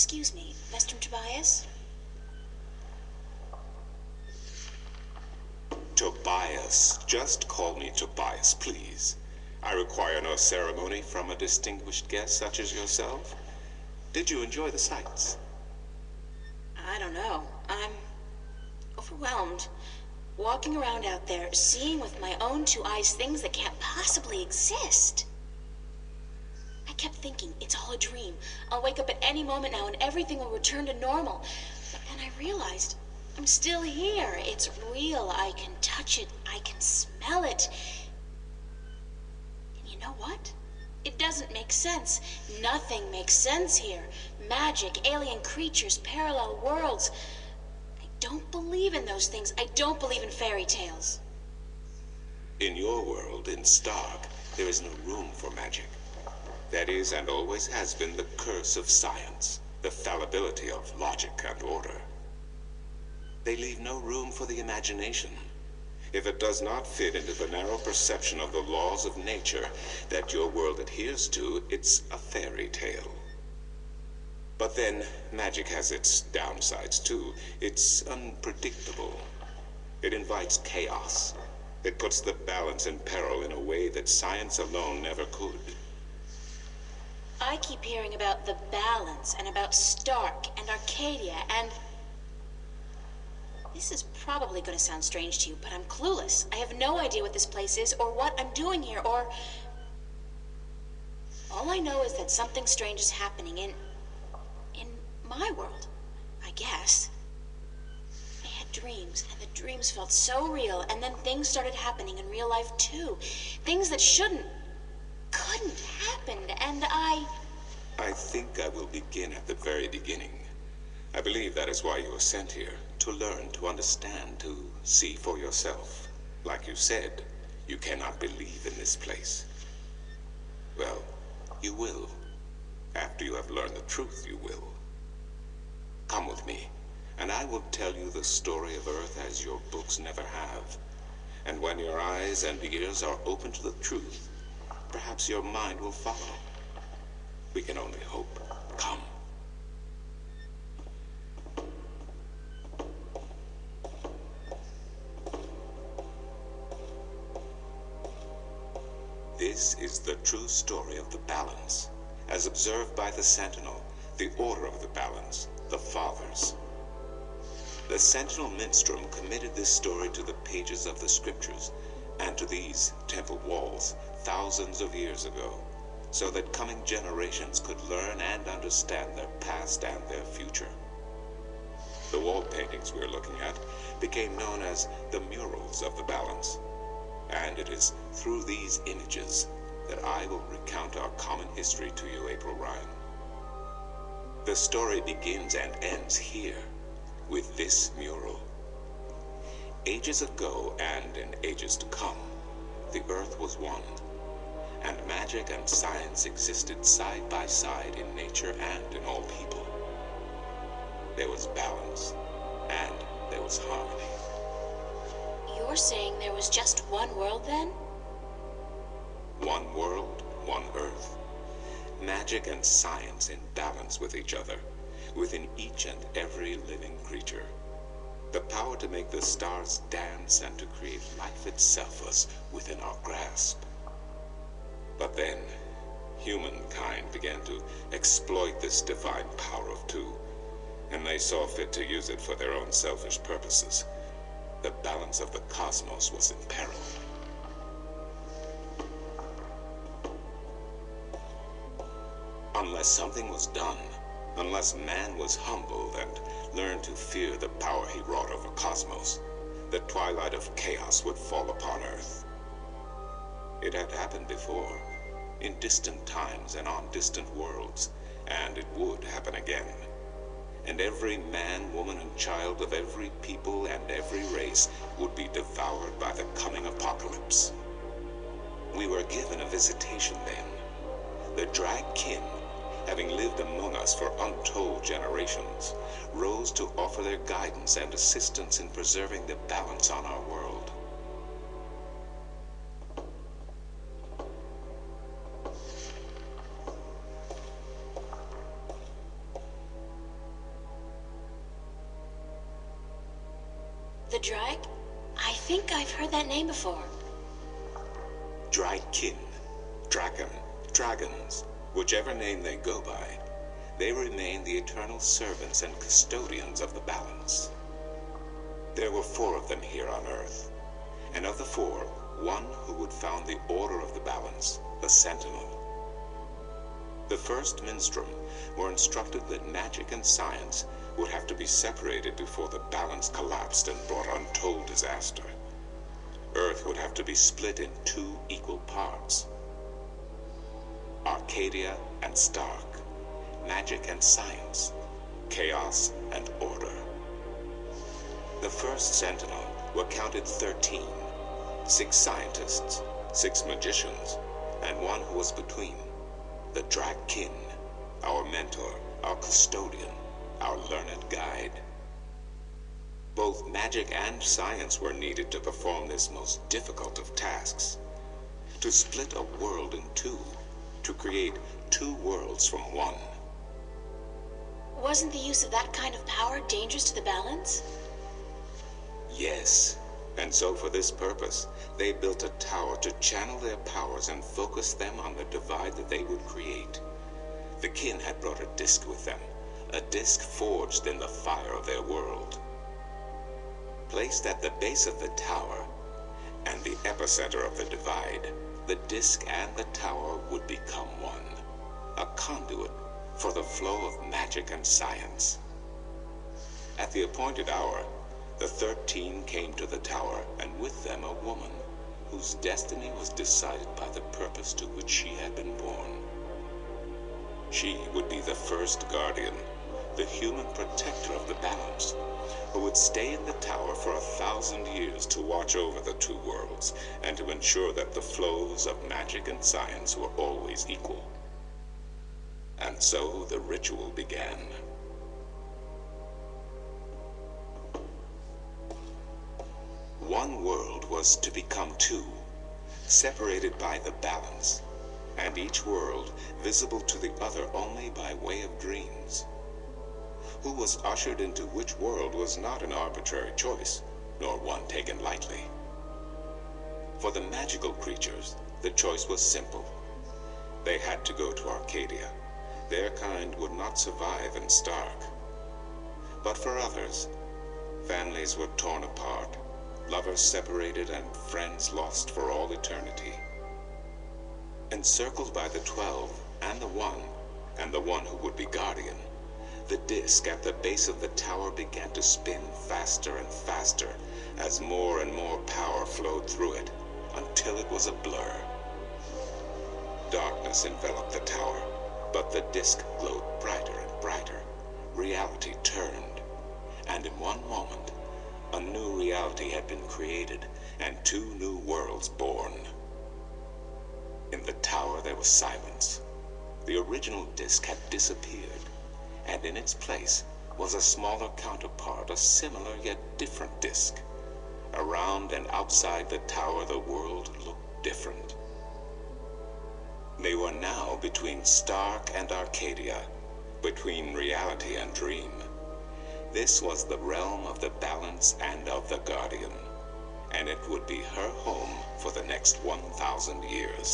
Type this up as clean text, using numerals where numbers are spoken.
Excuse me, Mr. Tobias? Tobias. Just call me Tobias, please. I require no ceremony from a distinguished guest such as yourself. Did you enjoy the sights? I don't know. I'm overwhelmed. Walking around out there, seeing with my own two eyes things that can't possibly exist. I kept thinking, it's all a dream. I'll wake up at any moment now and everything will return to normal. But then I realized, I'm still here. It's real. I can touch it. I can smell it. And you know what? It doesn't make sense. Nothing makes sense here. Magic, alien creatures, parallel worlds. I don't believe in those things. I don't believe in fairy tales. In your world, in Stark, there is no room for magic. That is, and always has been, the curse of science, the fallibility of logic and order. They leave no room for the imagination. If it does not fit into the narrow perception of the laws of nature that your world adheres to, it's a fairy tale. But then, magic has its downsides too. It's unpredictable. It invites chaos. It puts the balance in peril in a way that science alone never could. I keep hearing about the balance and about Stark and Arcadia and... This is probably going to sound strange to you, but I'm clueless. I have no idea what this place is or what I'm doing here or... All I know is that something strange is happening in my world, I guess. I had dreams, and the dreams felt so real, and then things started happening in real life too. Things that couldn't happen, and I think I will begin at the very beginning. I believe that is why you were sent here, to learn, to understand, to see for yourself. Like you said, you cannot believe in this place. Well, you will. After you have learned the truth, you will. Come with me, and I will tell you the story of Earth as your books never have. And when your eyes and ears are open to the truth, perhaps your mind will follow. We can only hope. Come. This is the true story of the balance, as observed by the Sentinel, the order of the balance, the Fathers. The Sentinel Minstrom committed this story to the pages of the scriptures and to these temple walls thousands of years ago, so that coming generations could learn and understand their past and their future. The wall paintings we're looking at became known as the murals of the balance, and it is through these images that I will recount our common history to you, April Ryan. The story begins and ends here, with this mural. Ages ago, and in ages to come, the Earth was one, and magic and science existed side by side in nature and in all people. There was balance, and there was harmony. You're saying there was just one world then? One world, one Earth. Magic and science in balance with each other, within each and every living creature. The power to make the stars dance and to create life itself was within our grasp. But then, humankind began to exploit this divine power of two, and they saw fit to use it for their own selfish purposes. The balance of the cosmos was in peril. Unless something was done, unless man was humbled and learned to fear the power he wrought over cosmos, the twilight of chaos would fall upon Earth. It had happened before, in distant times and on distant worlds, and it would happen again. And every man, woman, and child of every people and every race would be devoured by the coming apocalypse. We were given a visitation then. The drag kin, having lived among us for untold generations, rose to offer their guidance and assistance in preserving the balance on our world. The drag? I think I've heard that name before. Dragon, Dragon, Dragons, whichever name they go by, they remain the eternal servants and custodians of the balance. There were 4 of them here on Earth, and of the 4, one who would found the order of the balance, the Sentinel. The first Minstrum were instructed that magic and science would have to be separated before the balance collapsed and brought untold disaster. Earth would have to be split in 2 equal parts. Arcadia and Stark, magic and science, chaos and order. The first Sentinel were counted 13, 6 scientists, 6 magicians, and one who was between, the Dragon, our mentor, our custodian, our learned guide. Both magic and science were needed to perform this most difficult of tasks. To split a world in 2, to create 2 worlds from 1. Wasn't the use of that kind of power dangerous to the balance? Yes, and so for this purpose, they built a tower to channel their powers and focus them on the divide that they would create. The kin had brought a disc with them, a disc forged in the fire of their world. Placed at the base of the tower, and the epicenter of the divide, the disc and the tower would become one, a conduit for the flow of magic and science. At the appointed hour, the 13 came to the tower, and with them a woman, whose destiny was decided by the purpose to which she had been born. She would be the first guardian, the human protector of the balance, who would stay in the tower for 1,000 years to watch over the 2 worlds, and to ensure that the flows of magic and science were always equal. And so the ritual began. One world was to become 2, separated by the balance, and each world visible to the other only by way of dreams. Who was ushered into which world was not an arbitrary choice, nor one taken lightly. For the magical creatures, the choice was simple. They had to go to Arcadia. Their kind would not survive in Stark. But for others, families were torn apart, lovers separated, and friends lost for all eternity. Encircled by the 12 and the 1, and the one who would be guardian, the disc at the base of the tower began to spin faster and faster as more and more power flowed through it, until it was a blur. Darkness enveloped the tower, but the disc glowed brighter and brighter. Reality turned, and in one moment, a new reality had been created, and 2 new worlds born. In the tower there was silence. The original disc had disappeared, and in its place was a smaller counterpart, a similar yet different disc. Around and outside the tower, the world looked different. They were now between Stark and Arcadia, between reality and dream. This was the realm of the balance and of the guardian, and it would be her home for the next 1,000 years.